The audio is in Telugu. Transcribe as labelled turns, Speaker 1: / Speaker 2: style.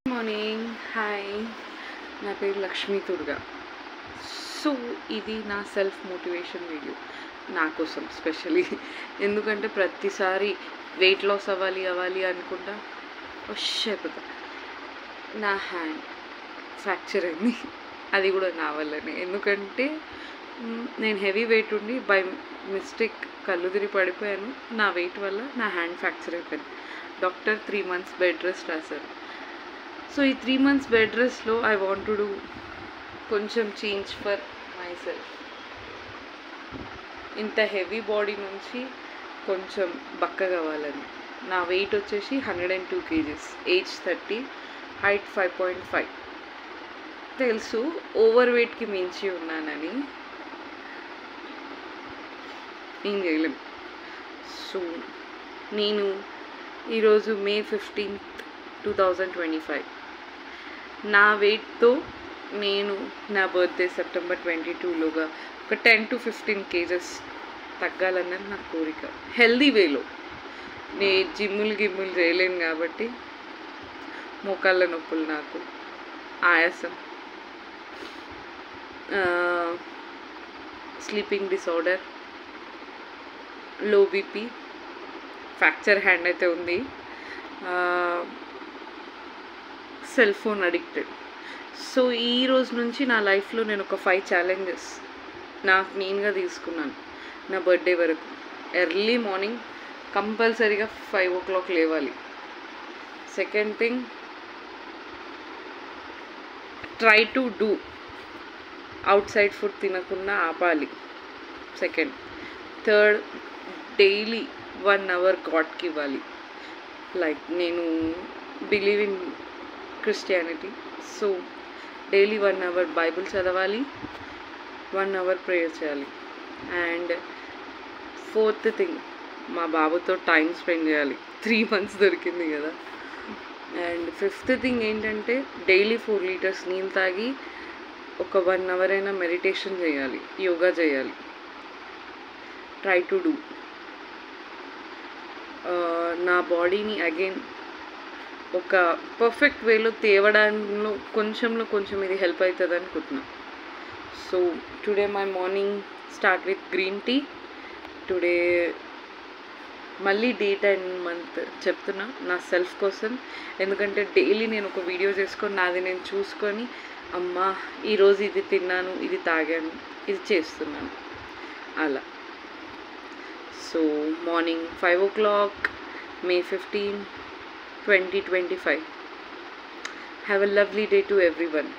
Speaker 1: మార్నింగ్. హాయ్, నా పేరు లక్ష్మీ దుర్గా. సో ఇది నా సెల్ఫ్ మోటివేషన్ వీడియో నా కోసం స్పెషలీ. ఎందుకంటే ప్రతిసారి వెయిట్ లాస్ అవ్వాలి అనుకుంటా అయిపోతా. నా హ్యాండ్ ఫ్రాక్చర్ అయింది, అది కూడా నా వల్లనే. ఎందుకంటే నేను హెవీ వెయిట్ ఉండి బై మిస్టేక్ కళ్ళు తిరిగి పడిపోయాను. నా వెయిట్ వల్ల నా హ్యాండ్ ఫ్రాక్చర్ అయిపోయింది. డాక్టర్ 3 months బెడ్ రెస్ట్ రాశారు. సో ఈ 3 months బెడ్ రెస్ట్లో ఐ వాంట్ టు డూ కొంచెం చేంజ్ ఫర్ మై సెల్ఫ్. ఇంత హెవీ బాడీ నుంచి కొంచెం బక్క కావాలని. నా వెయిట్ వచ్చేసి 102 kgs, ఏజ్ 30, హైట్ 5.5. తెలుసు ఓవర్ వెయిట్కి మించి ఉన్నానని, ఏం చేయలేం. సో నేను ఈరోజు May 15th, 2025 నా వెయిట్తో నేను నా బర్త్డే September 22లోగా ఒక 10 to 15 kgs తగ్గాలన్నది నా కోరిక. హెల్దీ వేలో. నేను జిమ్ములు చేయలేను కాబట్టి మోకాళ్ళ నొప్పులు, నాకు ఆయాసం, sleeping disorder, low BP, fracture hand అయితే ఉంది, సెల్ ఫోన్ అడిక్టెడ్. సో ఈ రోజు నుంచి నా లైఫ్లో నేను ఒక 5 challenges నాకు నేనుగా తీసుకున్నాను. నా బర్త్డే వరకు ఎర్లీ మార్నింగ్ కంపల్సరీగా 5 o'clock లేవాలి. Second thing, try to do out side food తినకుండా ఆపాలి. సెకండ్. థర్డ్, డైలీ 1 hour గాడ్కి ఇవ్వాలి. లైక్ నేను believe in Christianity. So daily 1 hour Bible చదవాలి, 1 hour ప్రేయర్ చేయాలి. అండ్ ఫోర్త్ థింగ్, మా బాబుతో టైం స్పెండ్ చేయాలి. 3 months దొరికింది కదా. అండ్ ఫిఫ్త్ థింగ్ ఏంటంటే డైలీ 4 liters నీళ్ళు తాగి ఒక 1 hour అయినా మెడిటేషన్ చేయాలి, యోగా చేయాలి. Try to do. నా బాడీని అగైన్ ఒక పర్ఫెక్ట్ వేలో తేవడంలో కొంచెం ఇది హెల్ప్ అవుతుంది అనుకుంటున్నా. So today my morning start with green tea. Today మళ్ళీ డేట్ అండ్ మంత్ చెప్తున్నా నా సెల్ఫ్ కోసం. ఎందుకంటే డైలీ నేను ఒక వీడియో చేసుకొని నాది నేను చూసుకొని, అమ్మా ఈరోజు ఇది తిన్నాను, ఇది తాగాను, ఇది చేస్తున్నాను అలా. So morning 5 o'clock, May 15, 2025. Have a lovely day to everyone.